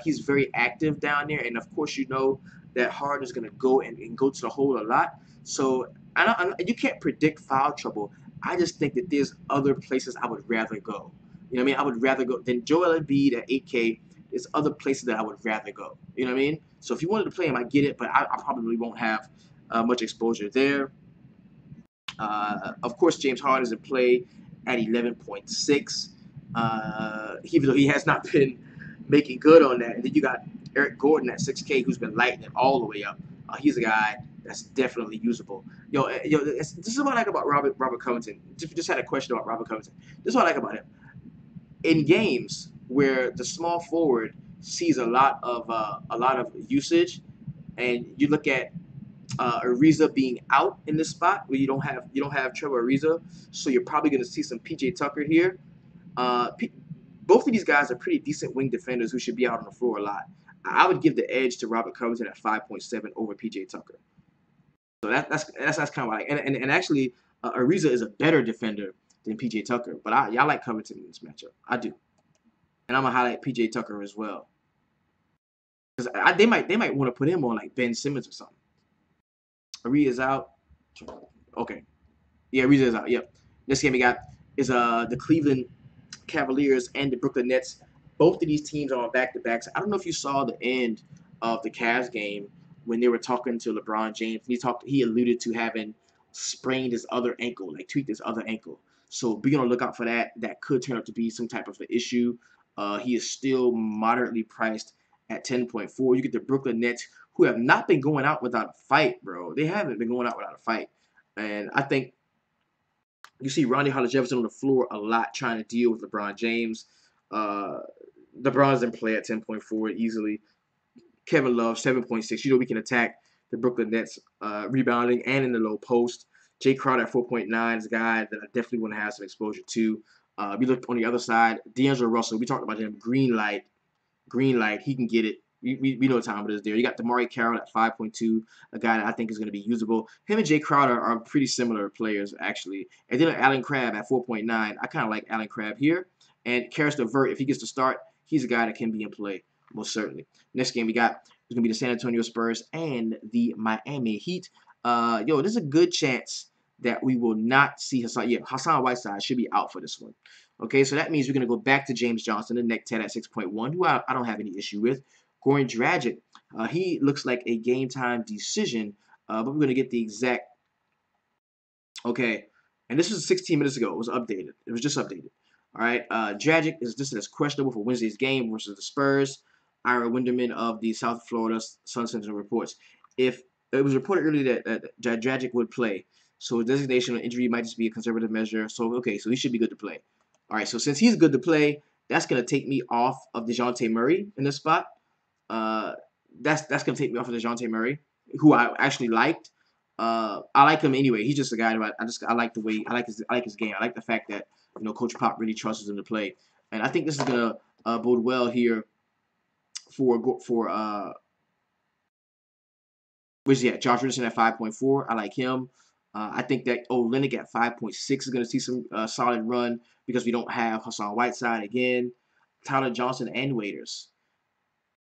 He's very active down there, and of course you know that Harden is going to go and go to the hole a lot. So you can't predict foul trouble. I just think that there's other places I would rather go. You know what I mean? I would rather go than Joel Embiid at 8K. There's other places that I would rather go. You know what I mean? So if you wanted to play him, I get it, but I probably won't have much exposure there. Of course, James Harden is in play at 11.6, even though he has not been making good on that. And then you got Eric Gordon at 6K, who's been lighting it all the way up. He's a guy that's definitely usable. This is what I like about Robert Covington. Just had a question about Robert Covington. This is what I like about him. In games where the small forward sees a lot of usage, and you look at Ariza being out in this spot where you don't have Trevor Ariza, so you're probably going to see some PJ Tucker here. Both of these guys are pretty decent wing defenders who should be out on the floor a lot. I would give the edge to Robert Covington at 5.7 over PJ Tucker. So that's kind of like, and actually Ariza is a better defender than PJ Tucker, but I like Covington in this matchup. I do, and I'm gonna highlight PJ Tucker as well because they might want to put him on like Ben Simmons or something. Ariza's out. Okay, yeah, Ariza's out. Yep. This game we got is the Cleveland Cavaliers and the Brooklyn Nets. Both of these teams are on back-to-backs. I don't know if you saw the end of the Cavs game when they were talking to LeBron James. He alluded to having sprained his other ankle, like tweaked his other ankle. So be on the lookout for that. That could turn out to be some type of an issue. He is still moderately priced at 10.4. You get the Brooklyn Nets, who have not been going out without a fight, bro. They haven't been going out without a fight. And I think you see Ronnie Hollis-Jefferson on the floor a lot trying to deal with LeBron James. LeBron's in play at 10.4 easily. Kevin Love, 7.6. You know we can attack the Brooklyn Nets rebounding and in the low post. Jay Crowder at 4.9 is a guy that I definitely want to have some exposure to. We look on the other side, D'Angelo Russell. We talked about him. Green light. He can get it. We know what time it is there. You got Damari Carroll at 5.2, a guy that I think is going to be usable. Him and Jay Crowder are pretty similar players, actually. And then Allen Crabbe at 4.9. I kind of like Allen Crabbe here. And Karis LeVert, if he gets to start, he's a guy that can be in play, most certainly. Next game we got is going to be the San Antonio Spurs and the Miami Heat. There's a good chance that we will not see Hassan. Yeah, Hassan Whiteside should be out for this one. Okay, so that means we're going to go back to James Johnson, the neck 10 at 6.1, who I don't have any issue with. Goran Dragic, he looks like a game time decision, but we're going to get the exact. Okay, and this was 16 minutes ago. It was updated. It was just updated. All right, Dragic is listed as questionable for Wednesday's game versus the Spurs. Ira Winderman of the South Florida Sun Sentinel reports. If it was reported earlier that Dragic would play, so his designation on injury might just be a conservative measure. So okay, so he should be good to play. All right, so since he's good to play, that's gonna take me off of DeJounte Murray in this spot. That's gonna take me off of DeJounte Murray, who I actually liked. I like him anyway. He's just a guy that I like the way I like his game. I like the fact that Coach Pop really trusts him to play, and I think this is gonna bode well here for Josh Richardson at 5.4. I like him. I think that Olynyk at 5.6 is going to see some solid run because we don't have Hassan Whiteside again. Tyler Johnson and Waiters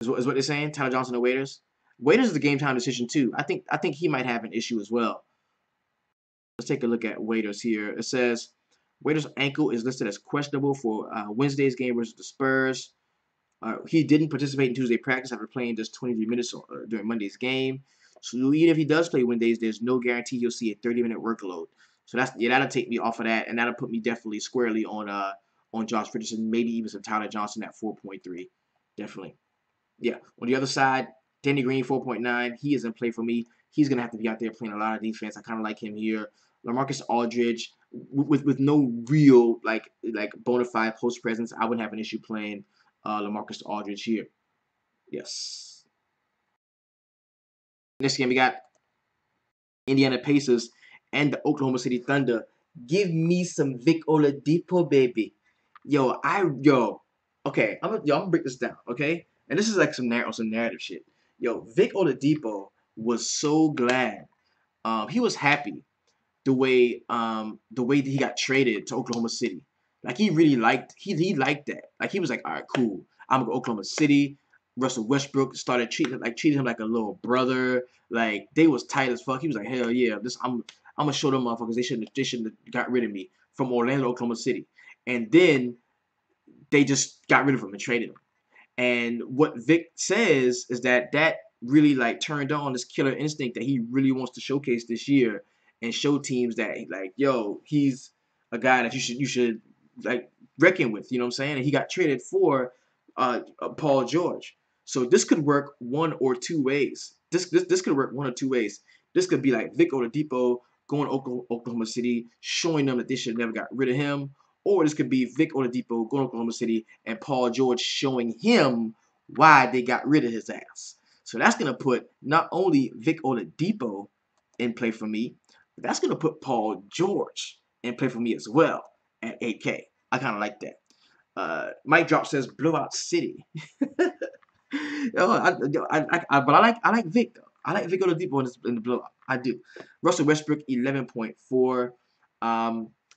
is what they're saying. Tyler Johnson and Waiters. Waiters is a game time decision too. I think he might have an issue as well. Let's take a look at Waiters here. It says Waiters' ankle is listed as questionable for Wednesday's game versus the Spurs. He didn't participate in Tuesday practice after playing just 23 minutes during Monday's game. So even if he does play Wednesdays, there's no guarantee he'll see a 30-minute workload. So that'll take me off of that, and that'll put me definitely squarely on Josh Richardson, maybe even some Tyler Johnson at 4.3. Definitely. Yeah. On the other side, Danny Green 4.9. He is in play for me. He's gonna have to be out there playing a lot of defense. I kind of like him here. LaMarcus Aldridge with no real like bona fide post presence, I wouldn't have an issue playing LaMarcus Aldridge here. Yes. Next game we got Indiana Pacers and the Oklahoma City Thunder. Give me some Vic Oladipo, baby. Okay, I'm gonna break this down, okay? And this is like some narrative shit. Vic Oladipo was so glad. He was happy the way that he got traded to Oklahoma City. Like he really liked liked that. Like he was like, all right, cool. I'm gonna go to Oklahoma City. Russell Westbrook started treating him like a little brother. Like they was tight as fuck. He was like, hell yeah, I'm gonna show them motherfuckers they shouldn't have got rid of me from Orlando, Oklahoma City. And then they just got rid of him and traded him. And what Vic says is that really like turned on this killer instinct that he really wants to showcase this year and show teams that like, he's a guy that you should like reckon with. You know what I'm saying? And he got traded for Paul George. So this could work one or two ways. This could work one or two ways. This could be like Vic Oladipo going to Oklahoma City, showing them that they should have never got rid of him. Or this could be Vic Oladipo going to Oklahoma City and Paul George showing him why they got rid of his ass. So that's going to put not only Vic Oladipo in play for me, but that's going to put Paul George in play for me as well at 8K. I kind of like that. Mike Drop says Blowout City. But I like Vic though. I like Vic Oladipo in the blowout. I do. Russell Westbrook 11.4.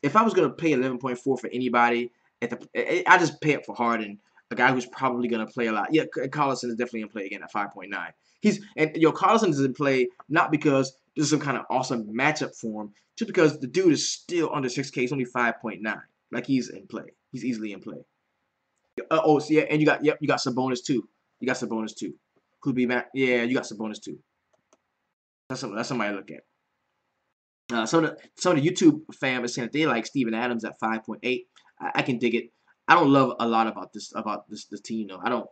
If I was gonna pay 11.4 for anybody, I just pay up for Harden, a guy who's probably gonna play a lot. Yeah, Collison is definitely in play again at 5.9. Collison is in play not because there's some kind of awesome matchup for him, just because the dude is still under 6K. He's only 5.9. Like he's in play. He's easily in play. And you got Sabonis too. You got Sabonis too. Could be Matt. Yeah, you got Sabonis too. That's somebody to look at. Some of the YouTube fam is saying that they like Steven Adams at 5.8. I can dig it. I don't love a lot about this team though. I don't.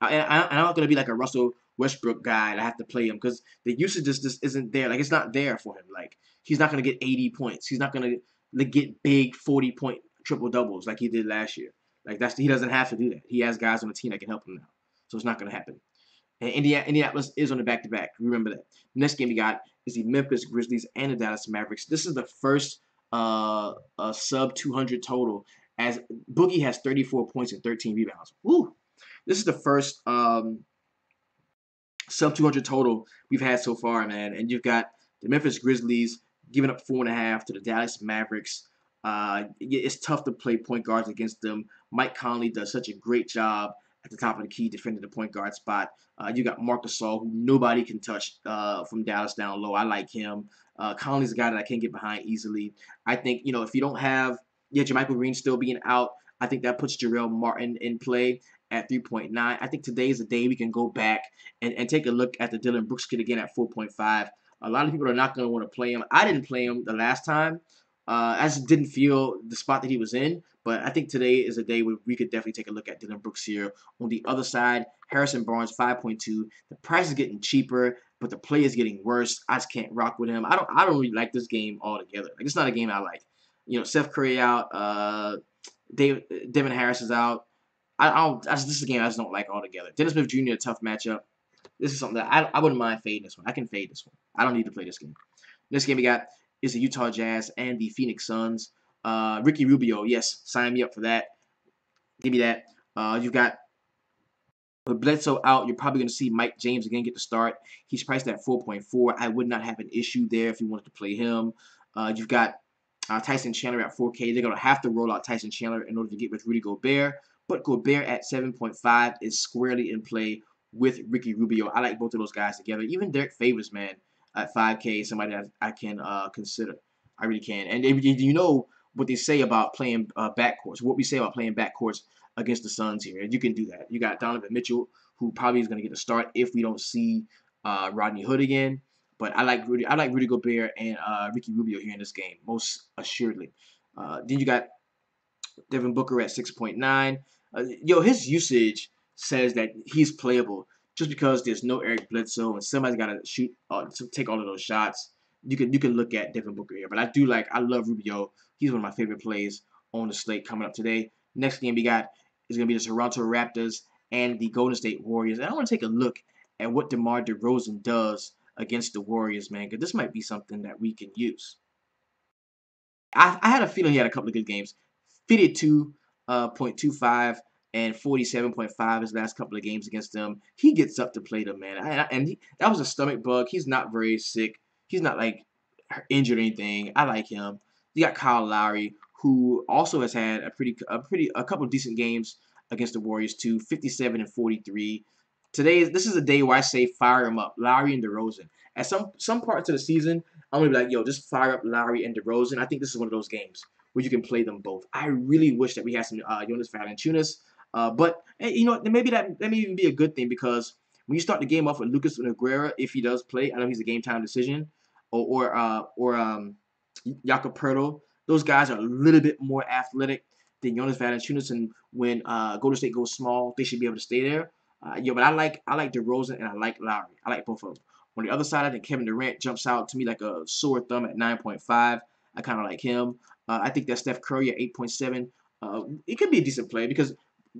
I'm not gonna be like a Russell Westbrook guy and I have to play him because the usage just isn't there. Like it's not there for him. Like he's not gonna get 80 points. He's not gonna get big 40-point triple doubles like he did last year. Like he doesn't have to do that. He has guys on the team that can help him now. So it's not gonna happen. And Indianapolis is on the back-to-back. Remember that. Next game we got is the Memphis Grizzlies and the Dallas Mavericks. This is the first sub 200 total, as Boogie has 34 points and 13 rebounds. Woo! This is the first sub 200 total we've had so far, man. And you've got the Memphis Grizzlies giving up 4.5 to the Dallas Mavericks. It's tough to play point guards against them. Mike Conley does such a great job at the top of the key defending the point guard spot. You got Marc Gasol, who nobody can touch from Dallas down low. I like him. Conley's a guy that I can't get behind easily. I think, if you don't have, JaMychal Green still being out, I think that puts Jarrell Martin in play at 3.9. I think today is the day we can go back and take a look at the Dillon Brooks kid again at 4.5. A lot of people are not going to want to play him. I didn't play him the last time. I just didn't feel the spot that he was in. But I think today is a day where we could definitely take a look at Dillon Brooks here. On the other side, Harrison Barnes, 5.2. The price is getting cheaper, but the play is getting worse. I just can't rock with him. I don't really like this game altogether. Like, it's not a game I like. Seth Curry out. Devin Harris is out. This is a game I just don't like altogether. Dennis Smith Jr., a tough matchup. This is something that I wouldn't mind fading this one. I can fade this one. I don't need to play this game. Next game we got is the Utah Jazz and the Phoenix Suns. Ricky Rubio, yes, sign me up for that. Give me that. You've got with Bledsoe out, you're probably going to see Mike James again get the start. He's priced at 4.4. I would not have an issue there if you wanted to play him. You've got Tyson Chandler at 4K. They're going to have to roll out Tyson Chandler in order to get with Rudy Gobert. But Gobert at 7.5 is squarely in play with Ricky Rubio. I like both of those guys together. Even Derek Favors, man, at 5K, somebody that I can consider. I really can. And you know what they say about playing backcourts, what we say about playing backcourts against the Suns here. You can do that. You got Donovan Mitchell, who probably is going to get the start if we don't see Rodney Hood again. But I like Rudy Gobert and Ricky Rubio here in this game, most assuredly. Then you got Devin Booker at 6.9. His usage says that he's playable just because there's no Eric Bledsoe and somebody's got to shoot to take all of those shots. You can look at Devin Booker here, but I love Rubio. He's one of my favorite plays on the slate coming up today. Next game we got is going to be the Toronto Raptors and the Golden State Warriors. And I want to take a look at what DeMar DeRozan does against the Warriors, man, because this might be something that we can use. I had a feeling he had a couple of good games. 52.25 and 47.5 his last couple of games against them. He gets up to play them, man. That was a stomach bug. He's not very sick. He's not like injured or anything. I like him. You got Kyle Lowry, who also has had a couple of decent games against the Warriors too. 57 and 43. This is a day where I say fire him up, Lowry and DeRozan. At some parts of the season, I'm gonna be like, just fire up Lowry and DeRozan. I think this is one of those games where you can play them both. I really wish that we had some Jonas Valanciunas, but hey, maybe that may even be a good thing, because when you start the game off with Lucas Nogueira, if he does play, I know he's a game time decision, or Jakob Poeltl. Those guys are a little bit more athletic than Jonas Valanciunas, and when Golden State goes small, they should be able to stay there. But I like DeRozan and I like Lowry. I like both of them. On the other side, I think Kevin Durant jumps out to me like a sore thumb at 9.5. I kind of like him. I think that Steph Curry at 8.7. It could be a decent play because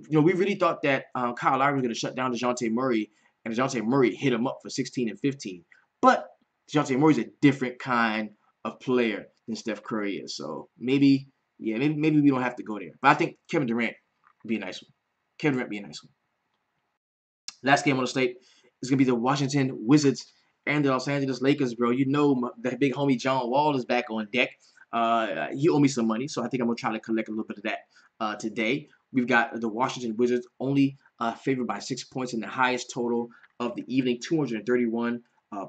we really thought that Kyle Lowry was going to shut down DeJounte Murray, and DeJounte Murray hit him up for 16 and 15. But DeJounte Murray's a different kind of player than Steph Curry is. So maybe we don't have to go there. But I think Kevin Durant would be a nice one. Kevin Durant would be a nice one. Last game on the slate is going to be the Washington Wizards and the Los Angeles Lakers, bro. That big homie John Wall is back on deck. He owe me some money, so I think I'm going to try to collect a little bit of that today. We've got the Washington Wizards only favored by 6 points in the highest total of the evening, 231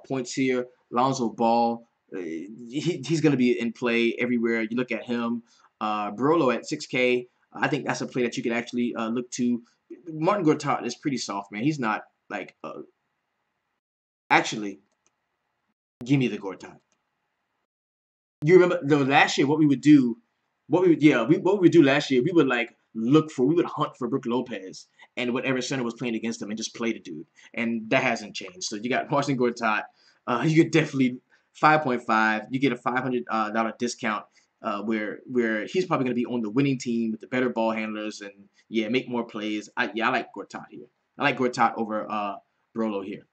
points here. Lonzo Ball, he's going to be in play everywhere. You look at him. Barolo at 6K. I think that's a play that you can actually look to. Martin Gortat is pretty soft, man. He's not like actually. Give me the Gortat. You remember last year what we would do? What we would do last year? We would hunt for Brook Lopez and whatever center was playing against him and just play the dude. And that hasn't changed. So you got Martin Gortat. You could definitely 5.5. You get a $500 discount. Where he's probably going to be on the winning team with the better ball handlers and make more plays. I like Gortat here. I like Gortat over Brolo here.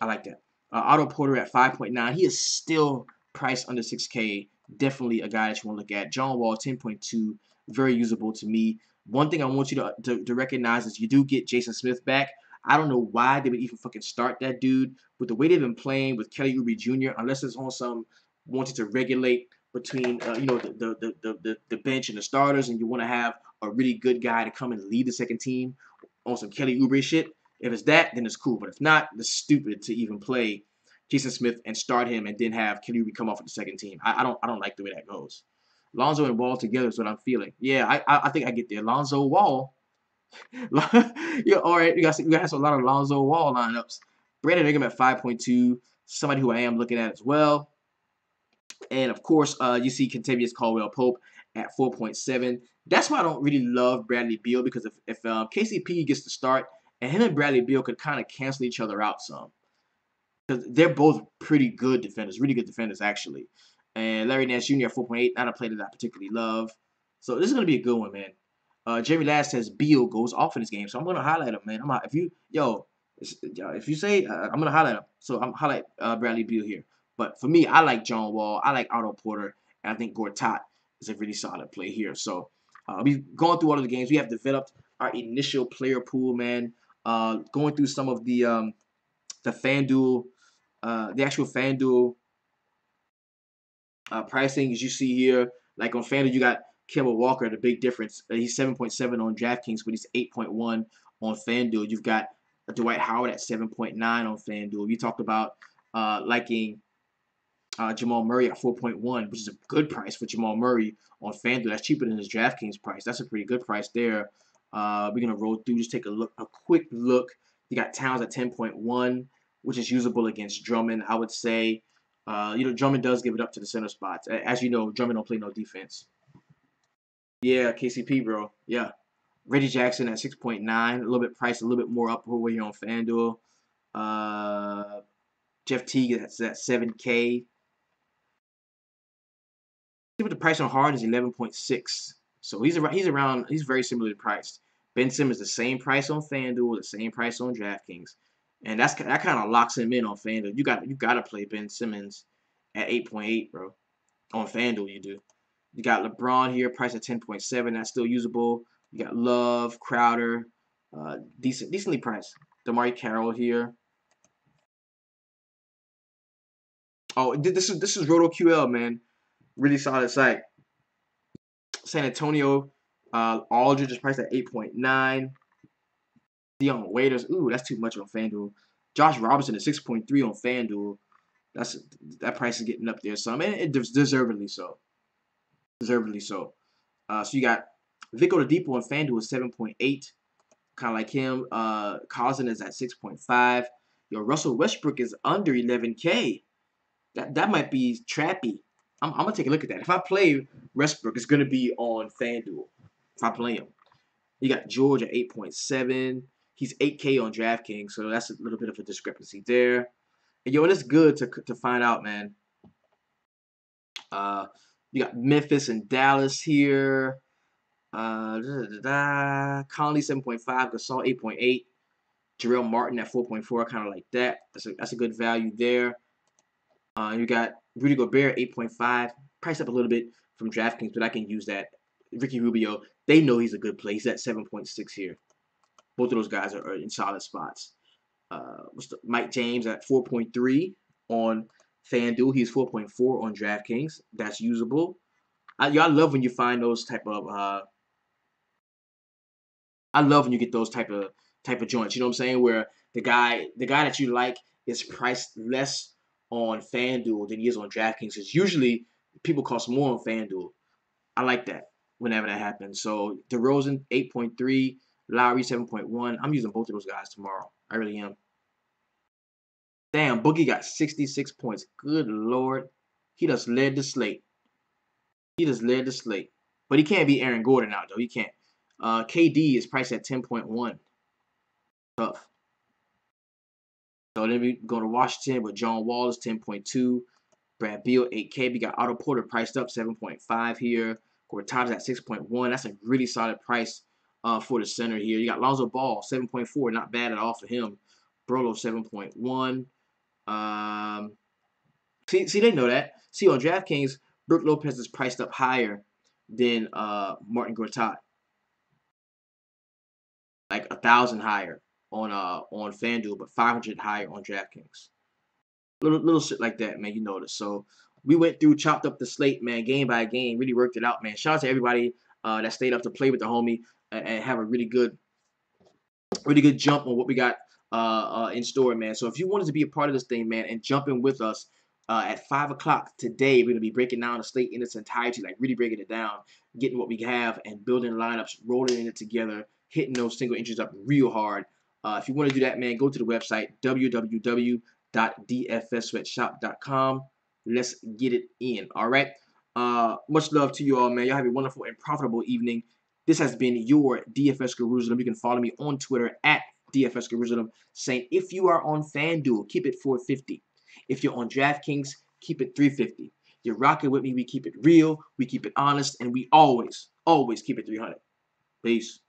I like that. Otto Porter at 5.9. He is still priced under 6K. Definitely a guy that you want to look at. John Wall, 10.2. Very usable to me. One thing I want you to recognize is you do get Jason Smith back. I don't know why they would even fucking start that dude. With the way they've been playing with Kelly Oubre Jr., unless it's on some wanting to regulate between the bench and the starters, and you want to have a really good guy to come and lead the second team on some Kelly Oubre shit. If it's that, then it's cool. But if not, it's stupid to even play Jason Smith and start him and then have Kelly Oubre come off with the second team. I don't like the way that goes. Lonzo and Wall together is what I'm feeling. Yeah, I think I get there. Lonzo Wall. Yeah, all right. We got a lot of Lonzo Wall lineups. Brandon Ingram at 5.2. Somebody who I am looking at as well. And of course, you see Kentavious Caldwell-Pope at 4.7. That's why I don't really love Bradley Beal, because if KCP gets to start, and him and Bradley Beal could kind of cancel each other out some. Because they're both pretty good defenders, really good defenders, actually. And Larry Nance Jr. at 4.8, not a player that I particularly love. So this is going to be a good one, man. Jeremy Ladd says Beal goes off in this game, so I'm going to highlight him, man. If you say, I'm going to highlight him. So I'm highlight Bradley Beal here. But for me, I like John Wall. I like Otto Porter. And I think Gortat is a really solid play here. So we've gone through all of the games. We have developed our initial player pool, man. Going through some of the FanDuel, the actual FanDuel pricing, as you see here. Like on FanDuel, you got Kemba Walker, the big difference. He's 7.7 on DraftKings, but he's 8.1 on FanDuel. You've got Dwight Howard at 7.9 on FanDuel. You talked about liking Jamal Murray at 4.1, which is a good price for Jamal Murray on FanDuel. That's cheaper than his DraftKings price. That's a pretty good price there. We're gonna roll through. Just take a quick look. You got Towns at 10.1, which is usable against Drummond. I would say, Drummond does give it up to the center spots. As you know, Drummond don't play no defense. Yeah, KCP, bro. Yeah. Reggie Jackson at 6.9, a little bit priced, a little bit more up over here on FanDuel. Jeff Teague that's at 7K. What the price on Harden is 11.6. So he's very similarly priced. Ben Simmons the same price on FanDuel, the same price on DraftKings, and that kind of locks him in on FanDuel. You got to play Ben Simmons at 8.8, bro. On FanDuel, you do. You got LeBron here, priced at 10.7. That's still usable. You got Love, Crowder, decently priced. DeMar Carroll here. Oh, this is RotoQL, man. Really solid site. San Antonio, Aldridge is priced at 8.9. Dion Waiters, ooh, that's too much on FanDuel. Josh Robinson is 6.3 on FanDuel. That price is getting up there some, and it deservedly so. Deservedly so. So you got Vic Oladipo on FanDuel is 7.8, kind of like him. Cousin is at 6.5. Yo, Russell Westbrook is under 11K. That might be trappy. I'm gonna take a look at that. If I play Westbrook, it's gonna be on FanDuel. If I play him, you got George at 8.7. He's 8K on DraftKings, so that's a little bit of a discrepancy there. And yo, it's good to find out, man. You got Memphis and Dallas here. Conley 7.5, Gasol 8.8, Jarrell Martin at 4.4. Kind of like that. That's a good value there. You got Rudy Gobert 8.5, priced up a little bit from DraftKings, but I can use that. Ricky Rubio, they know he's a good play. He's at 7.6 here. Both of those guys are in solid spots. Mike James at 4.3 on FanDuel. He's 4.4 on DraftKings. That's usable. I love when you find those type of. I love when you get those type of joints. You know what I'm saying? Where the guy that you like is priced less on FanDuel than he is on DraftKings. Because usually people cost more on FanDuel. I like that whenever that happens. So DeRozan 8.3, Lowry 7.1. I'm using both of those guys tomorrow. I really am. Damn, Boogie got 66 points. Good Lord. He just led the slate. But he can't be Aaron Gordon out, though. He can't. KD is priced at 10.1. Tough. So then we go to Washington with John Wall is 10.2. Brad Beal 8K. We got Otto Porter priced up 7.5 here. Gortat's at 6.1. That's a really solid price for the center here. You got Lonzo Ball 7.4. Not bad at all for him. Brolo 7.1. See, they know that. See, on DraftKings, Brook Lopez is priced up higher than Martin Gortat, like 1,000 higher on FanDuel, but 500 higher on DraftKings. Little shit like that, man. You notice. So we went through, chopped up the slate, man, game by game, really worked it out, man. Shout out to everybody that stayed up to play with the homie and have a really good jump on what we got in store, man. So if you wanted to be a part of this thing, man, and jump in with us at 5 o'clock today, we're going to be breaking down the slate in its entirety, like really breaking it down, getting what we have, and building lineups, rolling it together, hitting those single entries up real hard. If you want to do that, man, go to the website, www.dfssweatshop.com. Let's get it in, all right? Much love to you all, man. Y'all have a wonderful and profitable evening. This has been your DFS Jerusalem. You can follow me on Twitter at DFS Jerusalem, saying if you are on FanDuel, keep it 450. If you're on DraftKings, keep it 350. You're rocking with me. We keep it real, we keep it honest, and we always keep it 300. Peace.